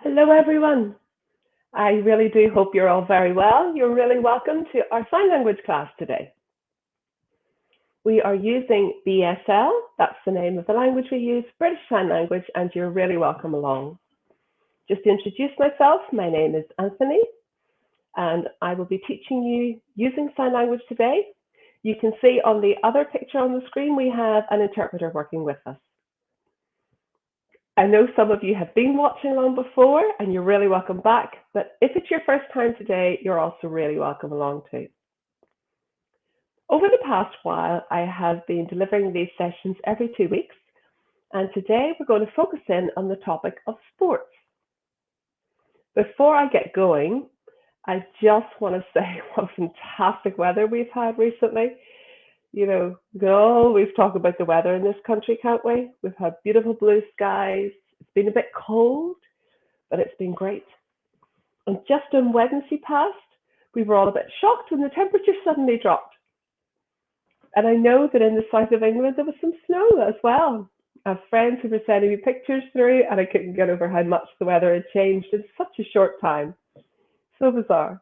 Hello, everyone. I really do hope you're all very well. You're really welcome to our sign language class today. We are using BSL, that's the name of the language we use, British Sign Language, and you're really welcome along. Just to introduce myself, my name is Anthony, and I will be teaching you using sign language today. You can see on the other picture on the screen, we have an interpreter working with us. I know some of you have been watching along before and you're really welcome back, but if it's your first time today, you're also really welcome along too. Over the past while, I have been delivering these sessions every 2 weeks, and today we're going to focus in on the topic of sports. Before I get going, I just want to say what fantastic weather we've had recently. You know, we can always talk about the weather in this country, can't we? We've had beautiful blue skies. It's been a bit cold, but it's been great. And just on Wednesday past, we were all a bit shocked when the temperature suddenly dropped. And I know that in the south of England, there was some snow as well. I have friends who were sending me pictures through, and I couldn't get over how much the weather had changed in such a short time. So bizarre.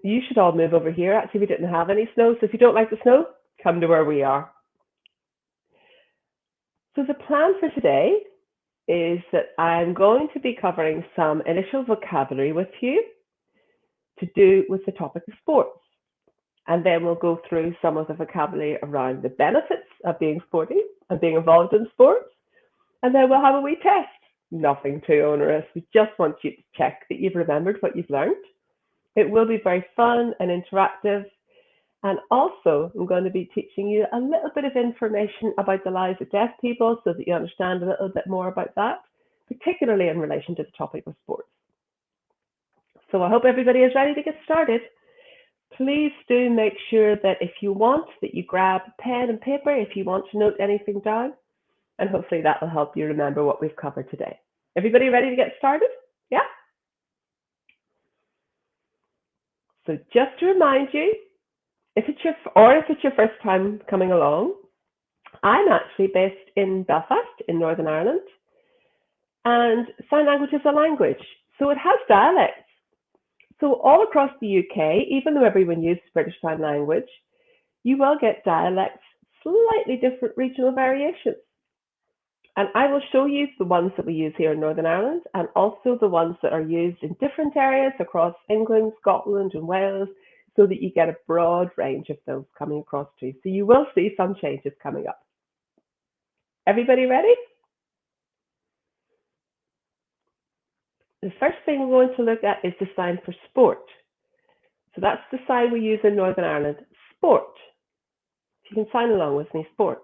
You should all move over here. Actually, we didn't have any snow, so if you don't like the snow, come to where we are. So the plan for today is that I'm going to be covering some initial vocabulary with you to do with the topic of sports. And then we'll go through some of the vocabulary around the benefits of being sporty and being involved in sports. And then we'll have a wee test. Nothing too onerous. We just want you to check that you've remembered what you've learned. It will be very fun and interactive. And also, I'm going to be teaching you a little bit of information about the lives of deaf people so that you understand a little bit more about that, particularly in relation to the topic of sports. So I hope everybody is ready to get started. Please do make sure that if you want, that you grab pen and paper if you want to note anything down, and hopefully that will help you remember what we've covered today. Everybody ready to get started? Yeah? So just to remind you, if it's your first time coming along, I'm actually based in Belfast in Northern Ireland, and sign language is a language, so it has dialects. So all across the UK, even though everyone uses British Sign Language, you will get dialects, slightly different regional variations. And I will show you the ones that we use here in Northern Ireland and also the ones that are used in different areas across England, Scotland and Wales, so that you get a broad range of those coming across too. So you will see some changes coming up. Everybody ready? The first thing we're going to look at is the sign for sport. So that's the sign we use in Northern Ireland, sport. You can sign along with me, sport.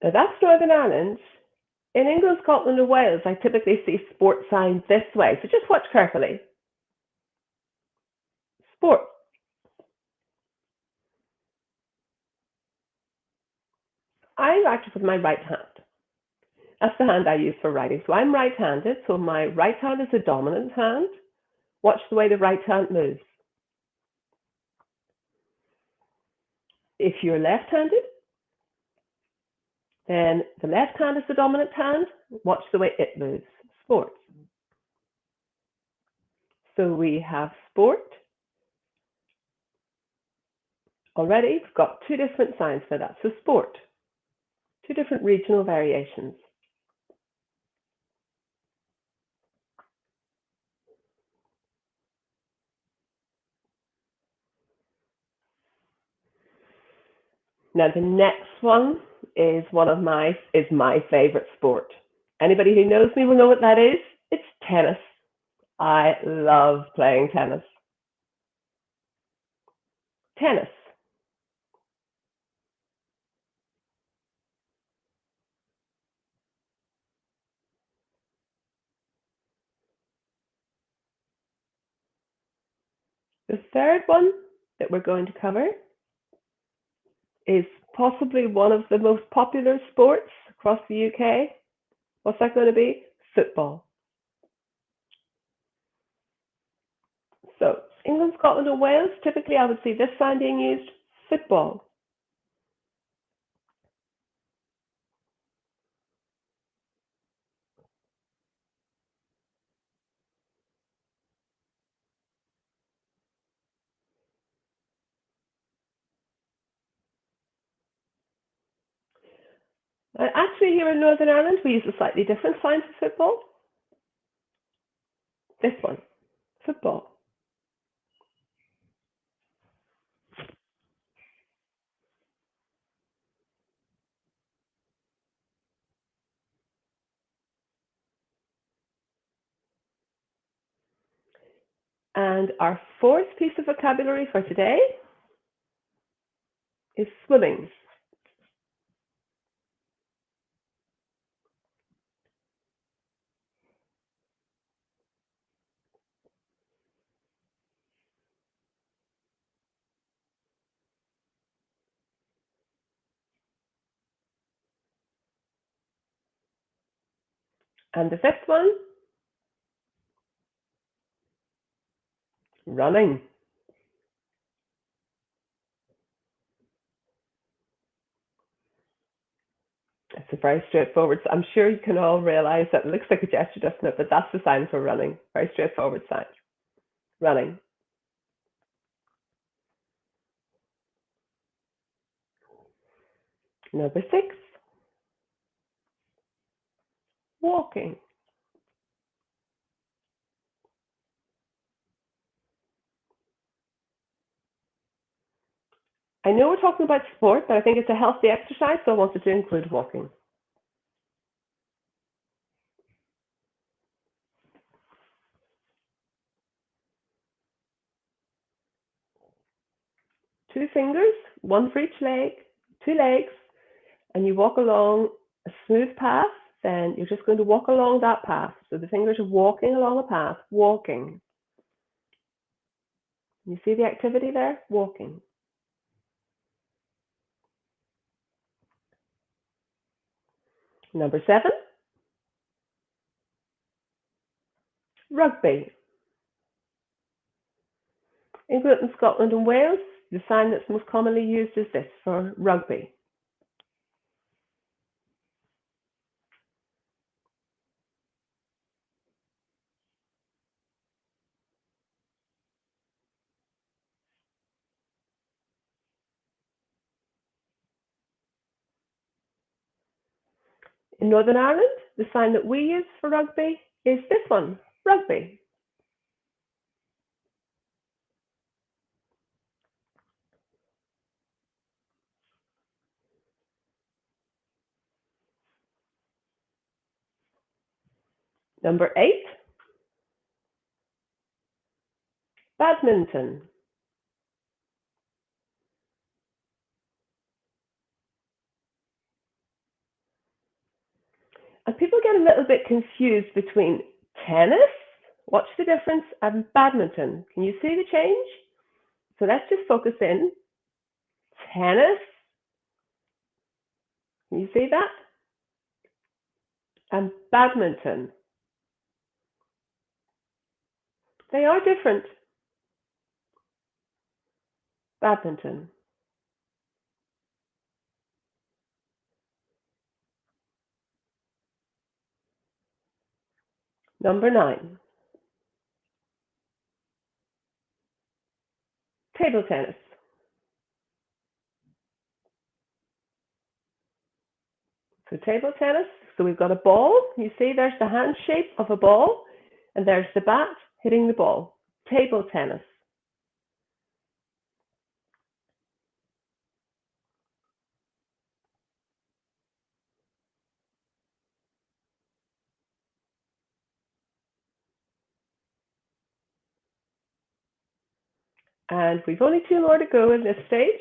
Now that's Northern Ireland. In England, Scotland and Wales, I typically see sport signs this way, so just watch carefully. Sport. I write with my right hand. That's the hand I use for writing. So I'm right-handed, so my right hand is the dominant hand. Watch the way the right hand moves. If you're left-handed, then the left hand is the dominant hand. Watch the way it moves. Sport. So we have sport. Already, we've got two different signs for that. So sport. Two different regional variations. Now the next one is my favorite sport. Anybody who knows me will know what that is. It's tennis. I love playing tennis. Tennis. The third one that we're going to cover is possibly one of the most popular sports across the UK. What's that going to be? Football. So England, Scotland and Wales, typically I would see this sign being used, football. Actually, here in Northern Ireland, we use a slightly different sign for football. This one, football. And our fourth piece of vocabulary for today is swimming. And the fifth one, running. It's a very straightforward. I'm sure you can all realize that it looks like a gesture, doesn't it? But that's the sign for running. Very straightforward sign. Running. Number 6, walking. I know we're talking about sport, but I think it's a healthy exercise, so I wanted to include walking. Two fingers, one for each leg, two legs, and you walk along a smooth path, then you're just going to walk along that path. So the fingers are walking along a path, walking. You see the activity there? Walking. Number 7, rugby. England and Scotland and Wales, the sign that's most commonly used is this for rugby. In Northern Ireland, the sign that we use for rugby is this one, rugby. Number 8, badminton. And people get a little bit confused between tennis, what's the difference, and badminton. Can you see the change? So let's just focus in. Tennis, can you see that? And badminton. They are different. Badminton. Number 9, table tennis. So table tennis, so we've got a ball. You see there's the hand shape of a ball, and there's the bat hitting the ball. Table tennis. And we've only 2 more to go in this stage.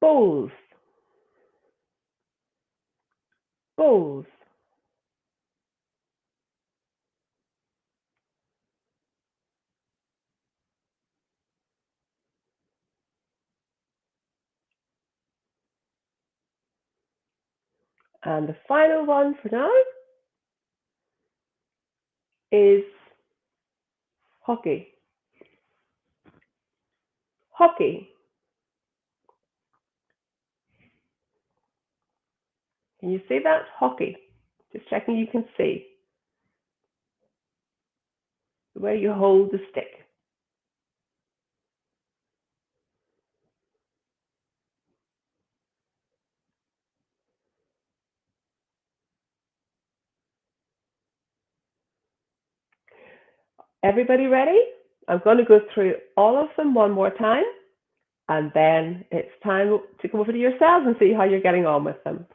Bowls. Bowls. And the final one for now is hockey. Hockey. Can you see that? Hockey. Just checking you can see. The way you hold the stick. Everybody ready? I'm going to go through all of them one more time, and then it's time to go over to yourselves and see how you're getting on with them.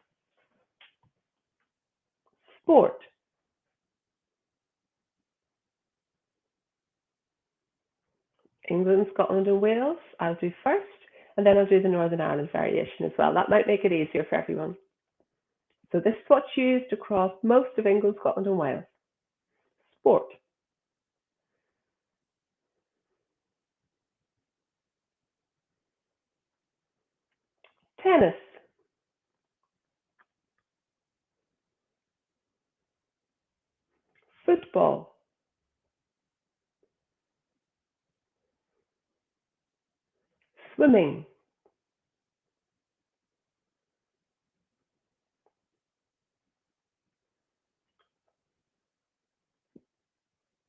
Sport. England, Scotland and Wales, I'll do first, and then I'll do the Northern Ireland variation as well. That might make it easier for everyone. So this is what's used across most of England, Scotland and Wales. Sport. Tennis. Football. Swimming.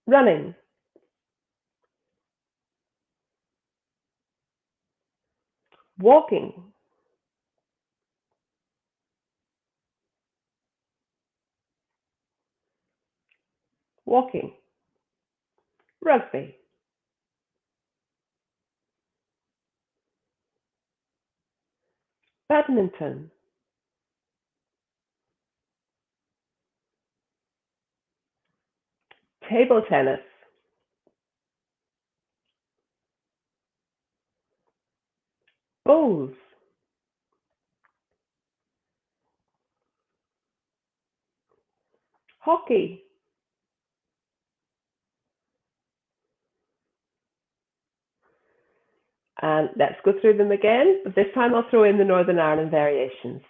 Running. Walking. Walking. Rugby. Badminton. Table tennis. Bowls. Hockey. And let's go through them again, but this time I'll throw in the Northern Ireland variations.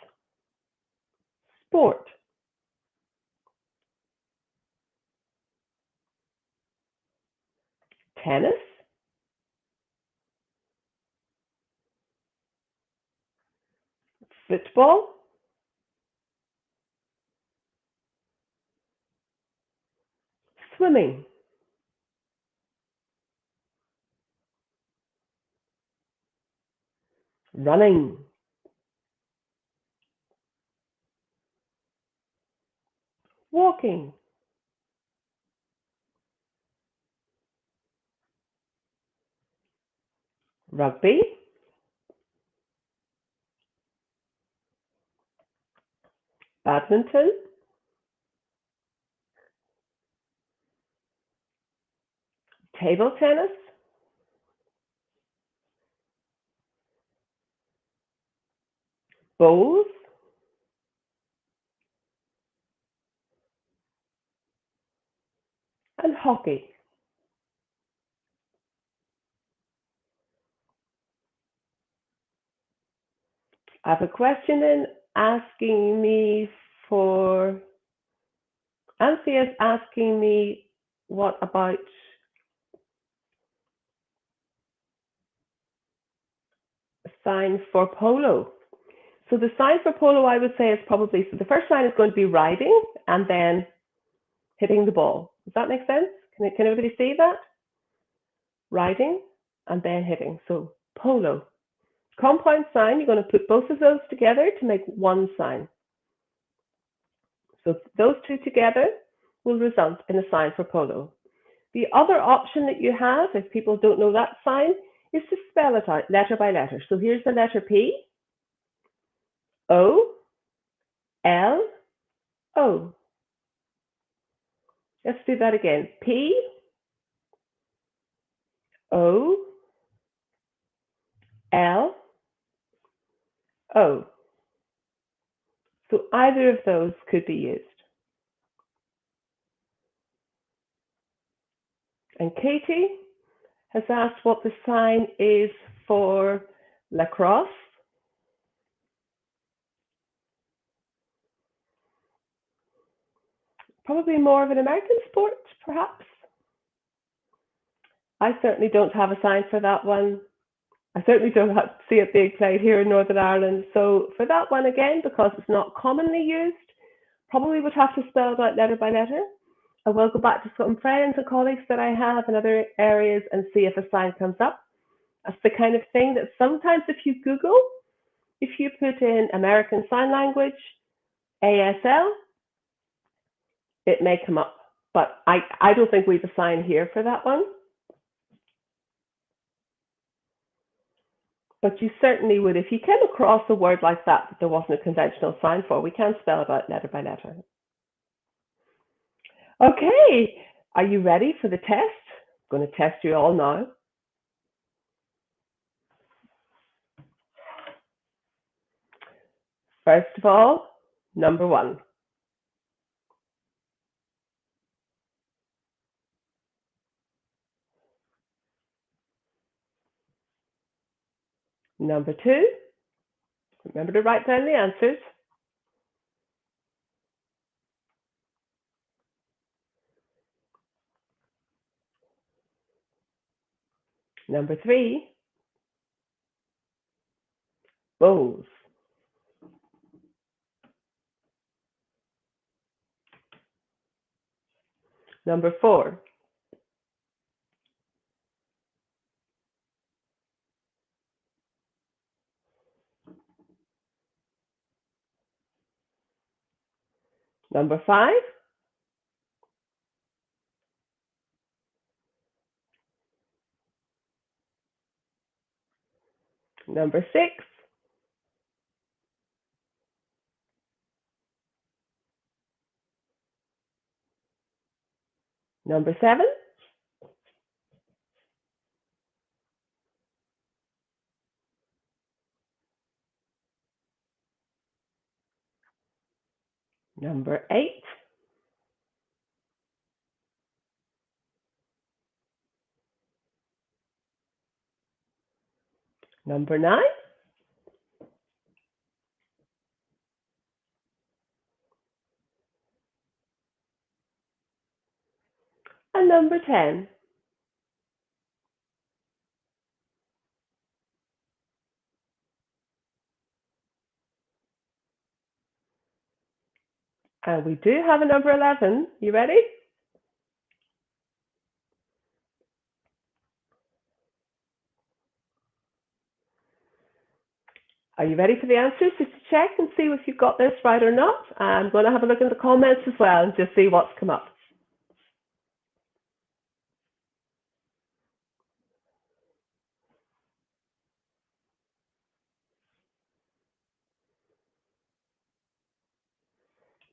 Sport. Tennis. Football. Swimming. Running. Walking. Rugby. Badminton. Table tennis. Bowls. And hockey. I have a question in asking me for, Anthea is asking me what about a sign for polo. So the sign for polo, I would say, is probably, so the first sign is going to be riding and then hitting the ball. Does that make sense? Can everybody see that? Riding and then hitting. So polo. Compound sign, you're going to put both of those together to make one sign. So those two together will result in a sign for polo. The other option that you have, if people don't know that sign, is to spell it out letter by letter. So here's the letter P, O, L, O. Let's do that again. P, O, L, O. So either of those could be used. And Katie has asked what the sign is for lacrosse. Probably more of an American sport, perhaps. I certainly don't have a sign for that one. I certainly don't see it being played here in Northern Ireland. So for that one, again, because it's not commonly used, probably would have to spell it out letter by letter. I will go back to some friends and colleagues that I have in other areas and see if a sign comes up. That's the kind of thing that sometimes if you Google, if you put in American Sign Language, ASL, it may come up. But I don't think we have a sign here for that one. But you certainly would, if you came across a word like that there wasn't a conventional sign for, we can spell it out letter by letter. Okay, are you ready for the test? I'm going to test you all now. First of all, number 1. Number 2, remember to write down the answers. Number 3, bowls. Number 4, number 5, number 6, number 7, number 8, number 9, and number 10. And we do have a number 11. You ready? Are you ready for the answers? Just to check and see if you've got this right or not. I'm going to have a look in the comments as well and just see what's come up.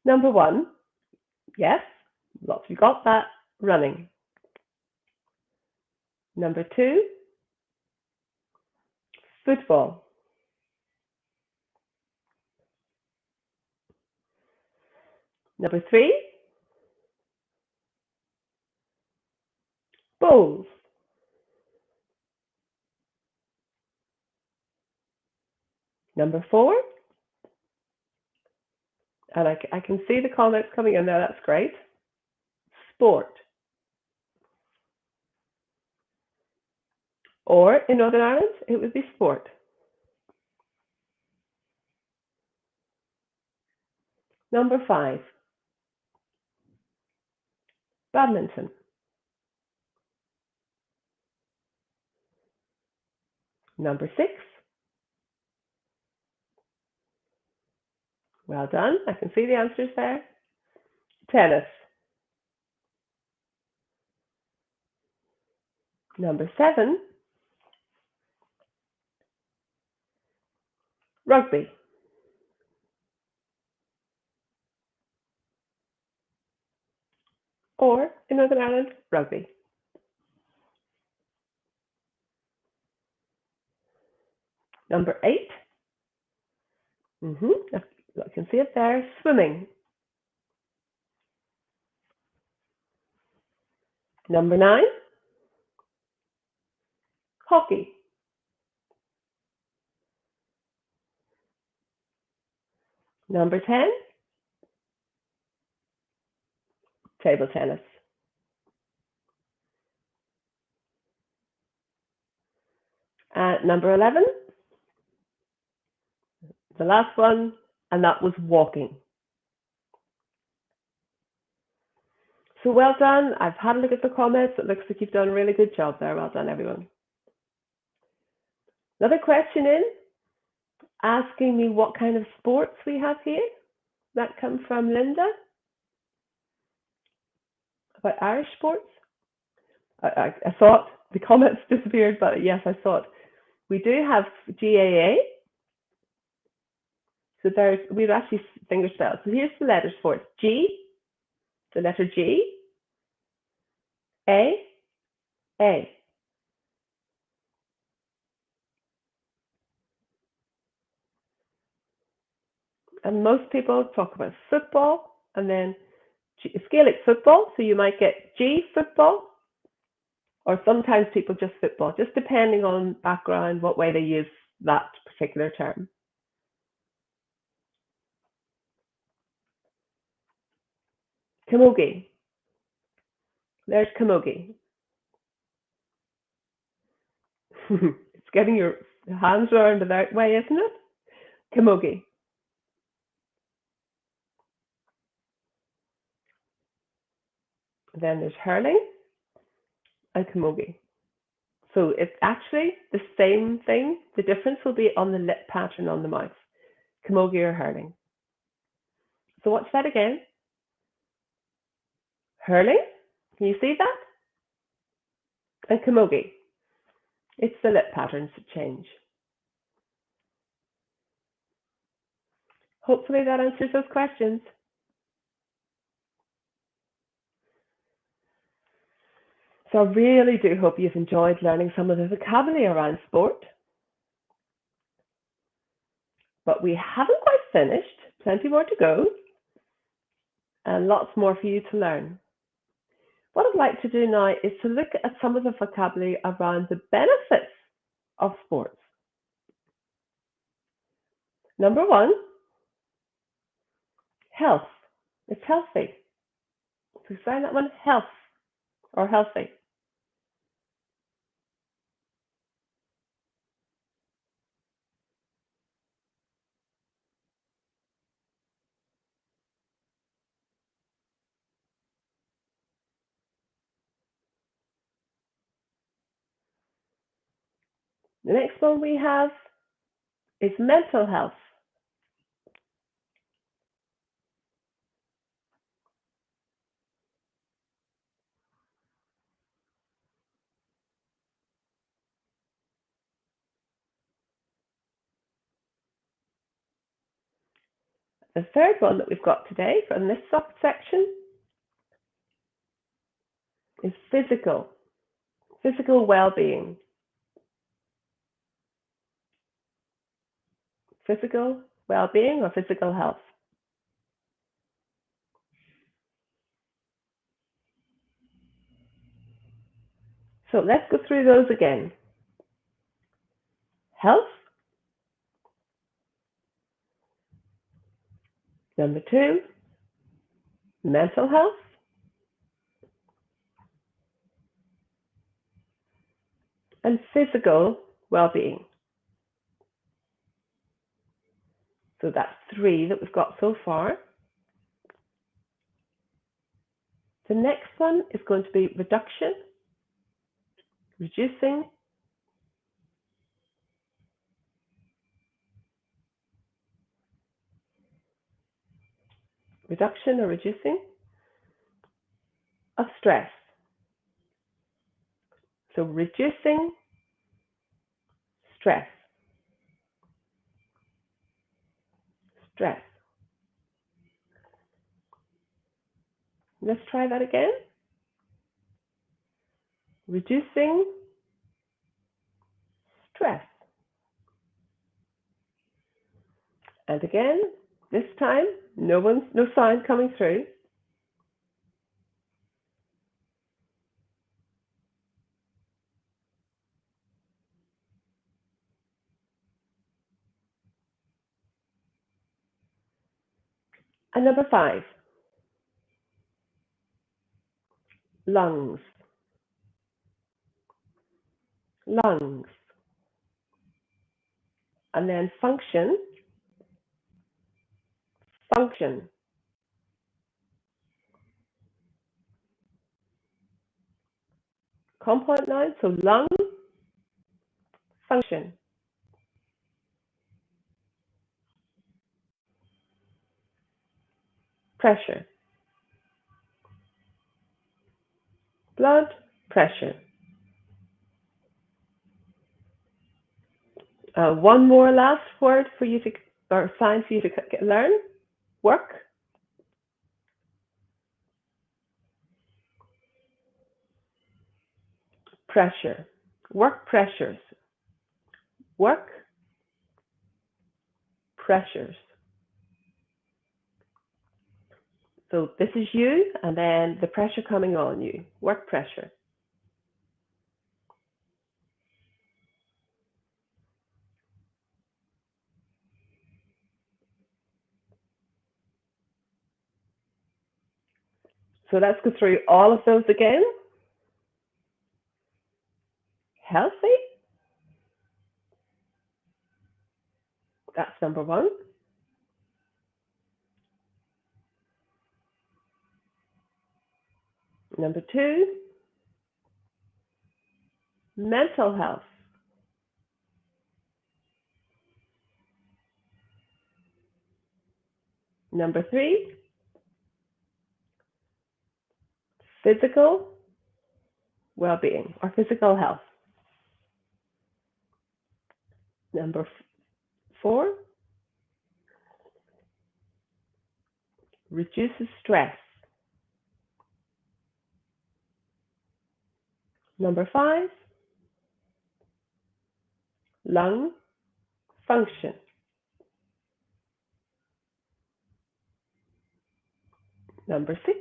Number 1, yes, lots of you got that, running. Number 2, football. Number 3, bowls. Number 4, and I can see the comments coming in there, that's great. Sport. Or in Northern Ireland, it would be sport. Number 5, badminton. Number 6, well done, I can see the answers there. Tennis. Number 7, rugby. Or in Northern Ireland, rugby. Number 8, I can see it there, swimming. Number 9, hockey. Number 10, table tennis. Number 11, the last one, and that was walking. So well done. I've had a look at the comments. It looks like you've done a really good job there. Well done, everyone. Another question in, asking me what kind of sports we have here. That comes from Linda, about Irish sports. I thought the comments disappeared, but yes, I thought we do have GAA. So we've actually finger spelled. So here's the letters for it. G, the letter G, A, A. And most people talk about football and then Gaelic football. So you might get G, football, or sometimes people just football, just depending on background, what way they use that particular term. Camogie. There's camogie. It's getting your hands around the right way, isn't it? Camogie. Then there's hurling and camogie. So it's actually the same thing. The difference will be on the lip pattern on the mouth. Camogie or hurling. So watch that again. Hurling. Can you see that? And camogie. It's the lip patterns that change. Hopefully that answers those questions. So I really do hope you've enjoyed learning some of the vocabulary around sport. But we haven't quite finished. Plenty more to go. And lots more for you to learn. What I'd like to do now is to look at some of the vocabulary around the benefits of sports. Number 1, health. It's healthy. So sign that one, health or healthy. The next one we have is mental health. The third one that we've got today from this subsection is physical well-being. Physical well-being or physical health. So let's go through those again. Health. Number 2, mental health. And physical well-being. So that's 3 that we've got so far. The next one is going to be reduction, reducing, reduction or reducing of stress. So reducing stress. Stress. Let's try that again. Reducing stress. And again, this time, no sound coming through. And number 5, lungs, lungs. And then function, function. Compound noun, so lung, function. Pressure, blood pressure. One more last word for you to, or sign for you to learn. Work, pressure. Work pressures. Work pressures. So this is you, and then the pressure coming on you. Work pressure. So let's go through all of those again. Healthy, that's number one. Number two, mental health. Number three, physical well-being or physical health. Number four, reduces stress. Number five, lung function. Number six,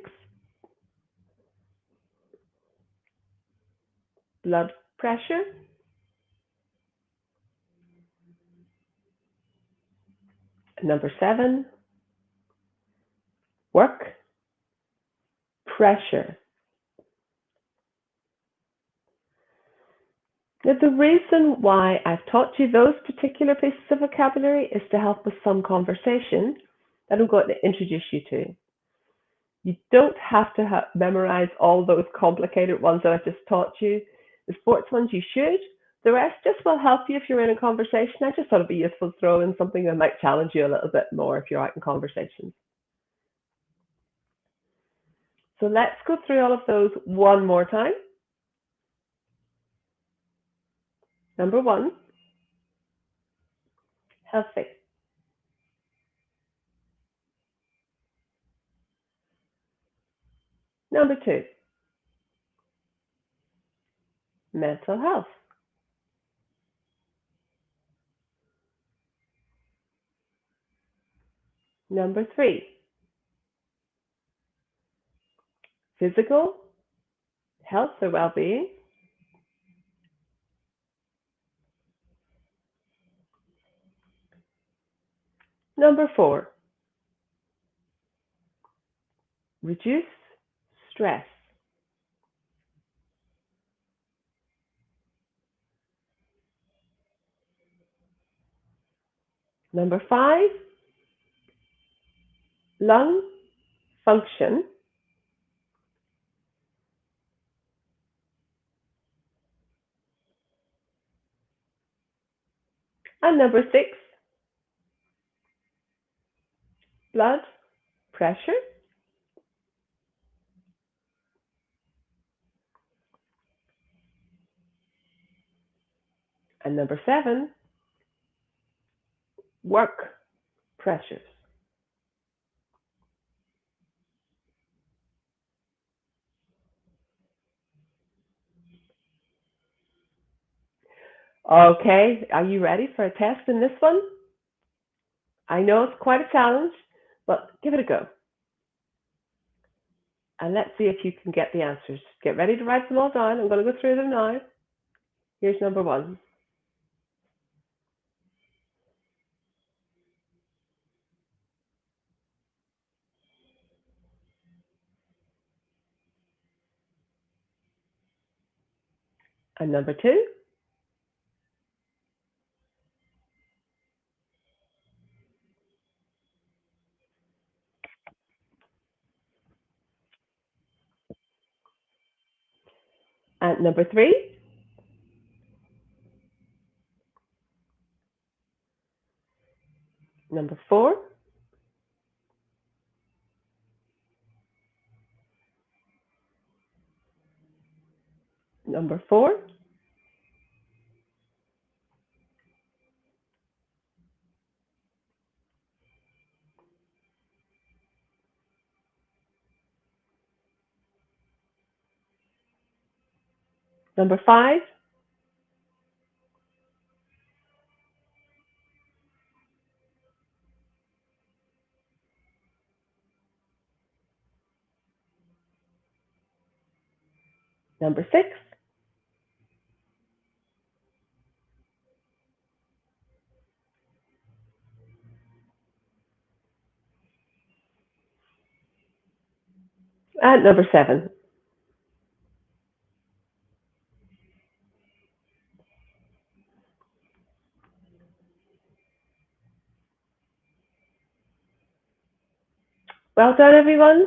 blood pressure. Number seven, work pressure. Now, the reason why I've taught you those particular pieces of vocabulary is to help with some conversation that I'm going to introduce you to. You don't have to memorize all those complicated ones that I've just taught you. The sports ones you should. The rest just will help you if you're in a conversation. I just thought it'd be useful to throw in something that might challenge you a little bit more if you're out in conversations. So let's go through all of those one more time. Number one, healthy. Number two, mental health. Number three, physical health or well-being. Number four, reduce stress. Number five, lung function. And number six, blood pressure. And number seven, work pressures. Okay, are you ready for a test in this one? I know it's quite a challenge, but give it a go. And let's see if you can get the answers. Get ready to write them all down. I'm going to go through them now. Here's number one. And number 2. And number 3. Number 4. Number 4. Number 5. Number 6. And number 7. Well done, everyone.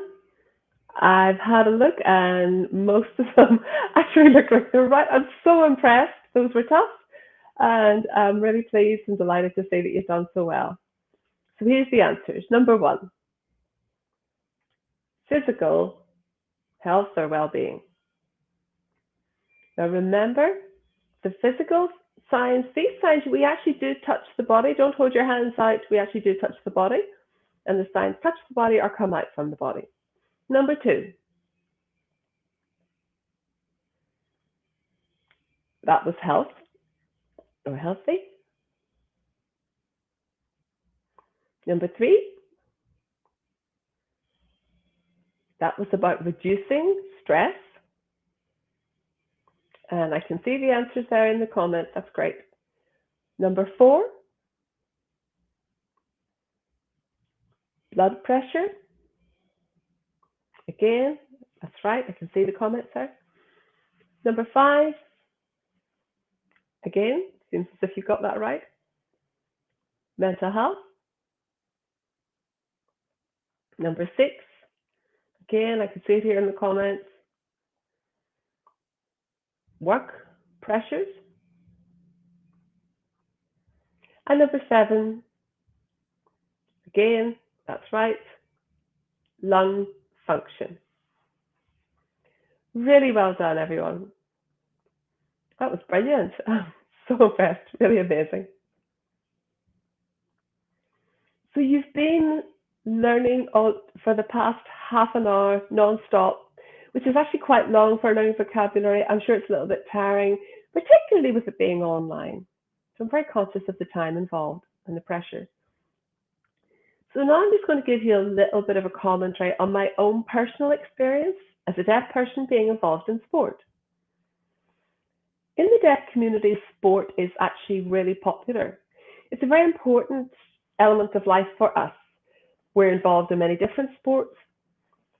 I've had a look, and most of them actually look like they're right. I'm so impressed. Those were tough, and I'm really pleased and delighted to say that you've done so well. So here's the answers. Number 1, physical health or well-being. Now remember, the physical signs, these signs, we actually do touch the body. Don't hold your hands out. We actually do touch the body, and the signs touch the body or come out from the body. Number 2, that was health or healthy. Number 3, that was about reducing stress. And I can see the answers there in the comments. That's great. Number 4, blood pressure. Again, that's right. I can see the comments there. Number 5, again, seems as if you got that right. Mental health. Number 6, again, I can see it here in the comments. Work pressures. And number 7, again, that's right, lung function. Really well done, everyone. That was brilliant. I'm so impressed, really amazing. So you've been learning for the past half an hour non-stop, which is actually quite long for learning vocabulary. I'm sure it's a little bit tiring, particularly with it being online. So I'm very conscious of the time involved and the pressure. So now I'm just going to give you a little bit of a commentary on my own personal experience as a deaf person being involved in sport. In the deaf community, sport is actually really popular. It's a very important element of life for us. We're involved in many different sports,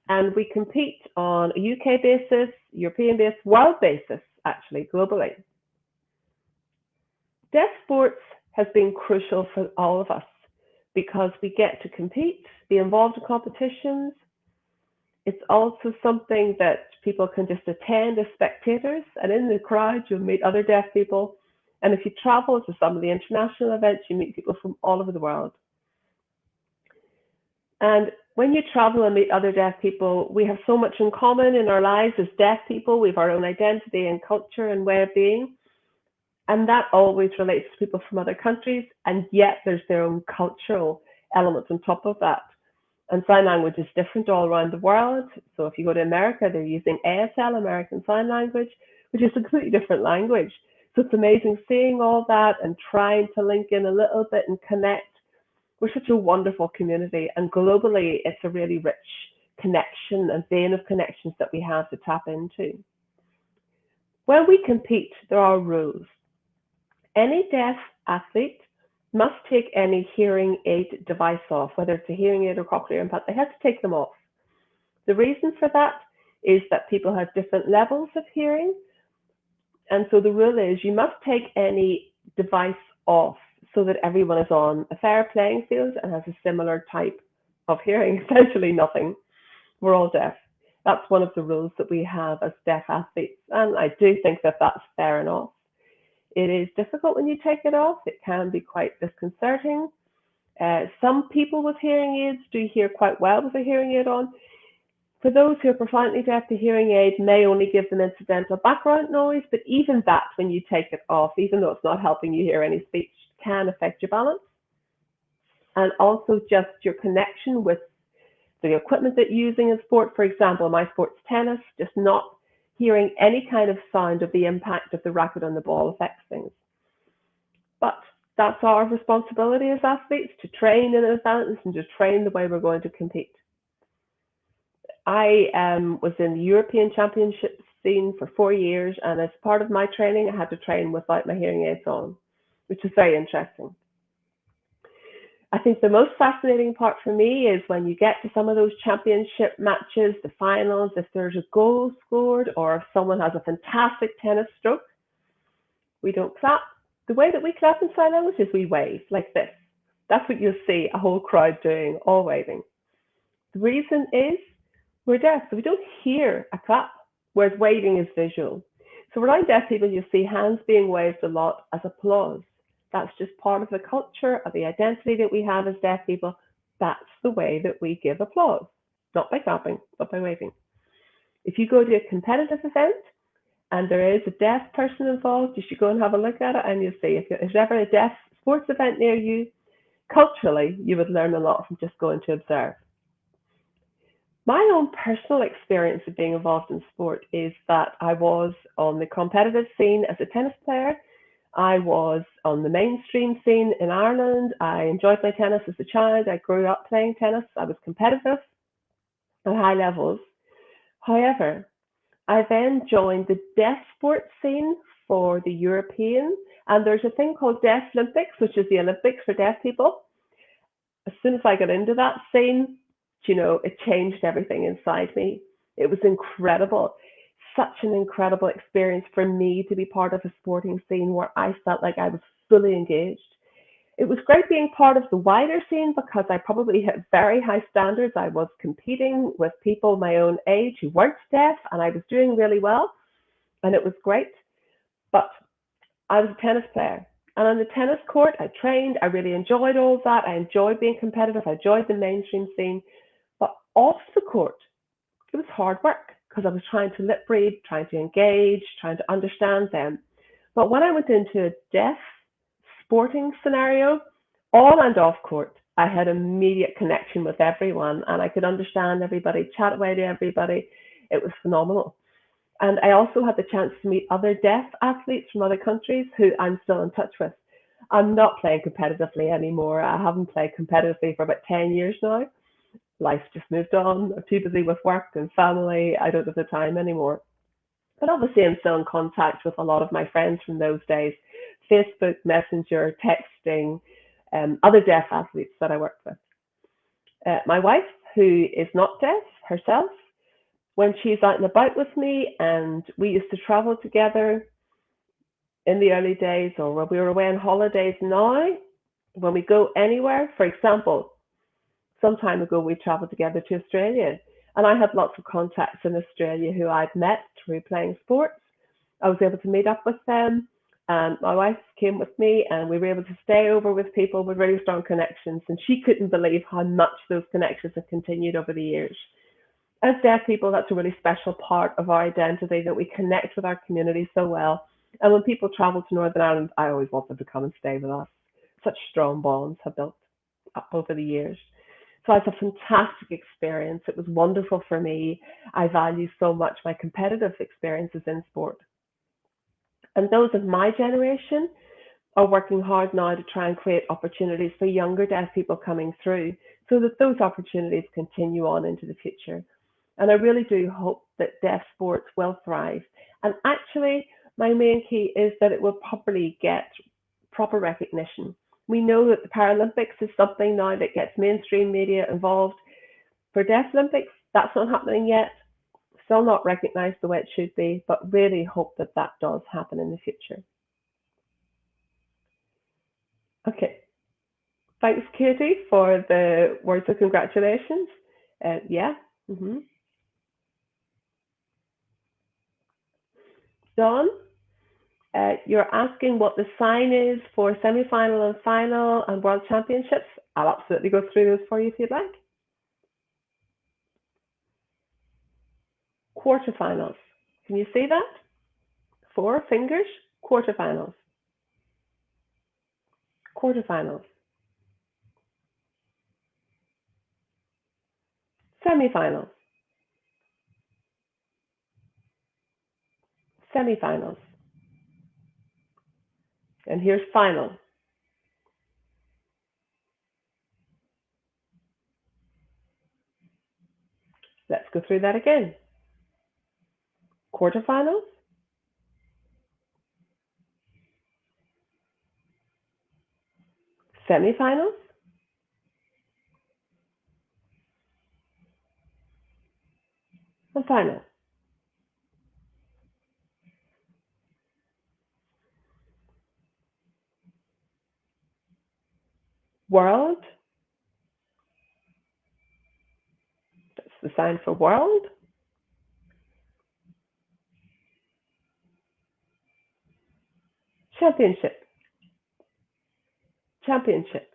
and we compete on a UK basis, European basis, world basis, actually, globally. Deaf sports has been crucial for all of us because we get to compete, be involved in competitions. It's also something that people can just attend as spectators, and in the crowd you'll meet other deaf people. And if you travel to some of the international events, you meet people from all over the world. And when you travel and meet other deaf people, we have so much in common in our lives as deaf people. We have our own identity and culture and way of being. And that always relates to people from other countries, and yet there's their own cultural elements on top of that. And sign language is different all around the world. So if you go to America, they're using ASL, American Sign Language, which is a completely different language. So it's amazing seeing all that and trying to link in a little bit and connect. We're such a wonderful community, and globally, it's a really rich connection and vein of connections that we have to tap into. When we compete, there are rules. Any deaf athlete must take any hearing aid device off, whether it's a hearing aid or cochlear implant. They have to take them off. The reason for that is that people have different levels of hearing, And so the rule is you must take any device off so that everyone is on a fair playing field and has a similar type of hearing, essentially nothing. We're all deaf. That's one of the rules that we have as deaf athletes. And I do think that that's fair enough. It is difficult when you take it off. It can be quite disconcerting. Some people with hearing aids do hear quite well with a hearing aid on. For those who are profoundly deaf, the hearing aid may only give them incidental background noise, but even that, when you take it off, even though it's not helping you hear any speech, can affect your balance. And also just your connection with the equipment that you're using in sport. For example, my sport's tennis, just not hearing any kind of sound of the impact of the racket on the ball affects things. But that's our responsibility as athletes, to train in advance and to train the way we're going to compete. I was in the European Championship scene for 4 years, and as part of my training, I had to train without my hearing aids on, which is very interesting. I think the most fascinating part for me is when you get to some of those championship matches, the finals, if there's a goal scored or if someone has a fantastic tennis stroke, we don't clap. The way that we clap in sign language is we wave like this. That's what you'll see a whole crowd doing, all waving. The reason is we're deaf, so we don't hear a clap, whereas waving is visual. So around deaf people, you'll see hands being waved a lot as applause. That's just part of the culture, of the identity that we have as deaf people. That's the way that we give applause, not by clapping, but by waving. If you go to a competitive event and there is a deaf person involved, you should go and have a look at it, and you'll see if there's ever a deaf sports event near you, culturally, you would learn a lot from just going to observe. My own personal experience of being involved in sport is that I was on the competitive scene as a tennis player. I was on the mainstream scene in Ireland. I enjoyed my tennis as a child. I grew up playing tennis. I was competitive at high levels. However, I then joined the deaf sports scene for the European, and there's a thing called Deaf Olympics, which is the Olympics for deaf people. As soon as I got into that scene, it changed everything inside me. It was incredible. Such an incredible experience for me to be part of a sporting scene where I felt like I was fully engaged. It was great being part of the wider scene because I probably hit very high standards. I was competing with people my own age who weren't deaf, and I was doing really well, and it was great. But I was a tennis player, and on the tennis court, I trained. I really enjoyed all of that. I enjoyed being competitive. I enjoyed the mainstream scene. But off the court, it was hard work because I was trying to lip read, trying to engage, trying to understand them. But when I went into a deaf sporting scenario, on and off court, I had immediate connection with everyone, and I could understand everybody, chat away to everybody. It was phenomenal. And I also had the chance to meet other deaf athletes from other countries who I'm still in touch with. I'm not playing competitively anymore. I haven't played competitively for about 10 years now. Life just moved on. I'm too busy with work and family. I don't have the time anymore. But obviously, I'm still in contact with a lot of my friends from those days. Facebook, Messenger, texting, other deaf athletes that I worked with. My wife, who is not deaf herself, when she's out and about with me, and we used to travel together in the early days, or when we were away on holidays now, when we go anywhere, for example, some time ago, we traveled together to Australia, and I had lots of contacts in Australia who I'd met through playing sports. I was able to meet up with them, and my wife came with me, and we were able to stay over with people with really strong connections, and she couldn't believe how much those connections have continued over the years. As deaf people, that's a really special part of our identity, that we connect with our community so well. And when people travel to Northern Ireland, I always want them to come and stay with us. Such strong bonds have built up over the years. So it's a fantastic experience. It was wonderful for me. I value so much my competitive experiences in sport. And those of my generation are working hard now to try and create opportunities for younger deaf people coming through so that those opportunities continue on into the future. And I really do hope that deaf sports will thrive. And actually, my main key is that it will properly get proper recognition. We know that the Paralympics is something now that gets mainstream media involved. For Deaf Olympics, that's not happening yet. still not recognised the way it should be, but really hope that that does happen in the future. Okay. Thanks, Katie, for the words of congratulations. Yeah. Dawn, you're asking what the sign is for semi-final and final and world championships. I'll absolutely go through those for you if you'd like. Quarterfinals. Can you see that? 4 fingers. Quarterfinals. Quarterfinals. Semifinals. Semifinals. And here's final. Let's go through that again. Quarterfinals. Semifinals. And final. World. That's the sign for world. Championship. Championship.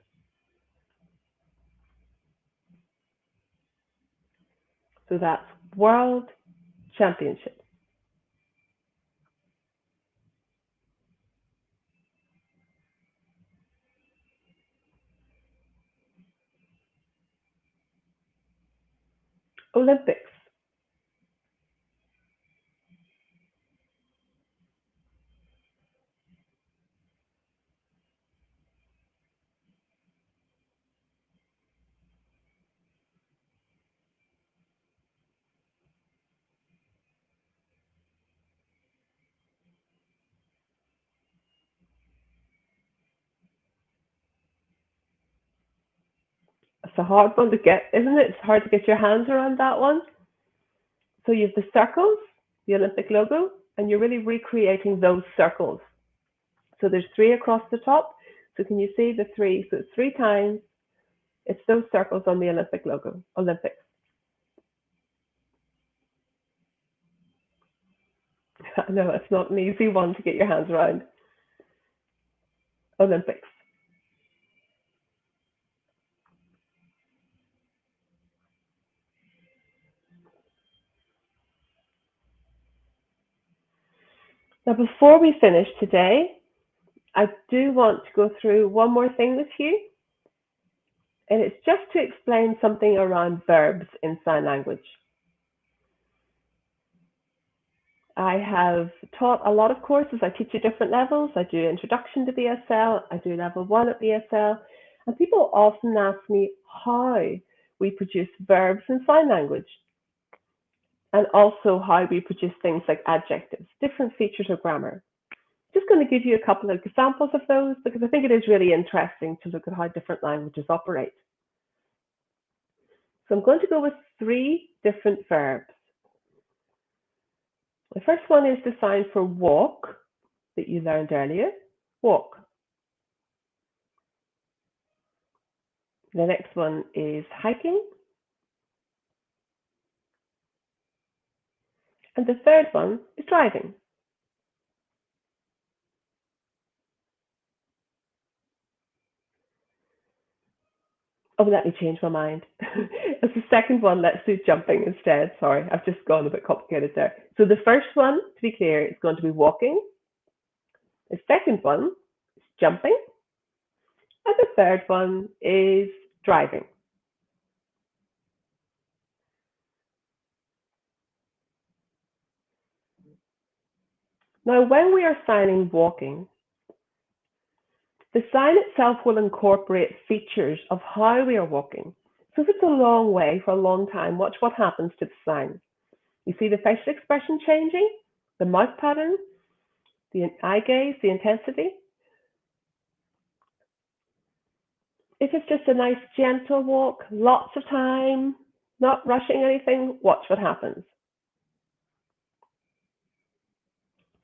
So that's world championship. Olympics. It's a hard one to get, isn't it? It's hard to get your hands around that one. So you have the circles, the Olympic logo, and you're really recreating those circles. So there's 3 across the top. So can you see the 3? So it's 3 times. It's those circles on the Olympic logo, Olympics. No, it's not an easy one to get your hands around. Olympics. Now, before we finish today, I do want to go through one more thing with you, and it's just to explain something around verbs in sign language. I have taught a lot of courses. I teach at different levels. I do introduction to BSL. I do level 1 at BSL. And people often ask me how we produce verbs in sign language, and also how we produce things like adjectives, different features of grammar. Just going to give you a couple of examples of those because I think it is really interesting to look at how different languages operate. So I'm going to go with 3 different verbs. The first one is the sign for walk that you learned earlier, walk. The next one is hiking. And the third one is driving. Oh, let me change my mind. As the second one, let's do jumping instead. Sorry, I've just gone a bit complicated there. So the first one, to be clear, is going to be walking. The second one is jumping. And the third one is driving. Now, when we are signing walking, the sign itself will incorporate features of how we are walking. So if it's a long way for a long time, watch what happens to the sign. You see the facial expression changing, the mouth pattern, the eye gaze, the intensity. If it's just a nice gentle walk, lots of time, not rushing anything, watch what happens.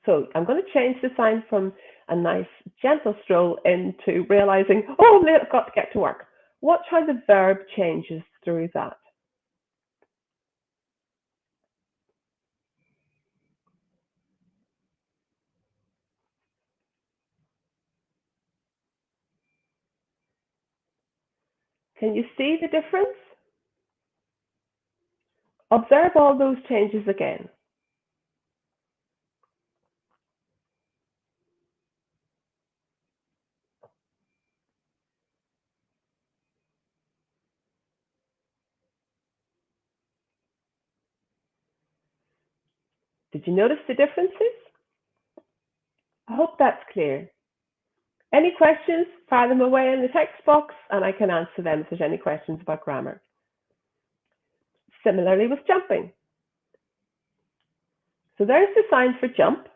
So I'm going to change the sign from a nice gentle stroll into realizing, oh, I'm late, I've got to get to work. Watch how the verb changes through that. Can you see the difference? Observe all those changes again. Did you notice the differences? I hope that's clear. Any questions, fire them away in the text box and I can answer them if there's any questions about grammar. Similarly with jumping. So there's the sign for jump.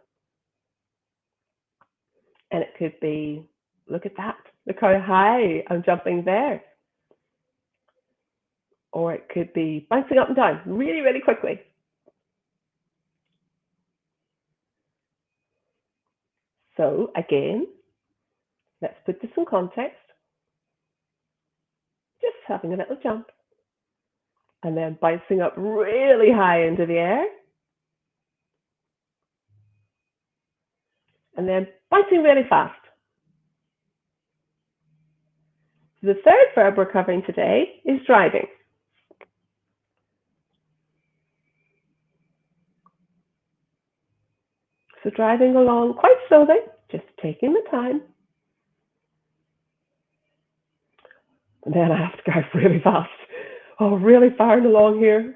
And it could be, look at that, look how high I'm jumping there. Or it could be bouncing up and down really, really quickly. So again, let's put this in context. Just having a little jump. And then bouncing up really high into the air. And then bouncing really fast. The third verb we're covering today is driving. So driving along quite slowly, just taking the time. And then I have to go really fast. Oh, really firing along here.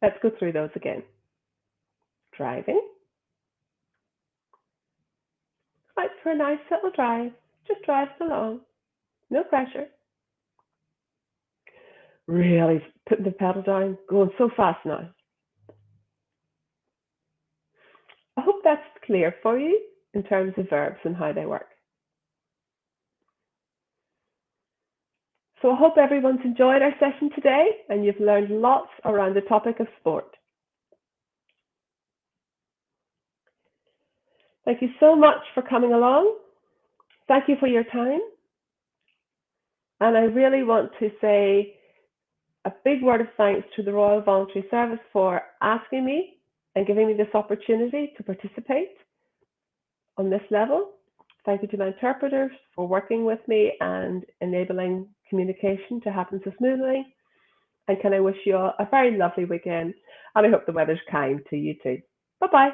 Let's go through those again. Driving. Out for a nice little drive. Just driving along. No pressure. Really putting the pedal down, going so fast now. I hope that's clear for you in terms of verbs and how they work. So I hope everyone's enjoyed our session today and you've learned lots around the topic of sport. Thank you so much for coming along. Thank you for your time. And I really want to say a big word of thanks to the Royal Voluntary Service for asking me and giving me this opportunity to participate on this level. Thank you to my interpreters for working with me and enabling communication to happen so smoothly. And can I wish you all a very lovely weekend, and I hope the weather's kind to you too. Bye-bye.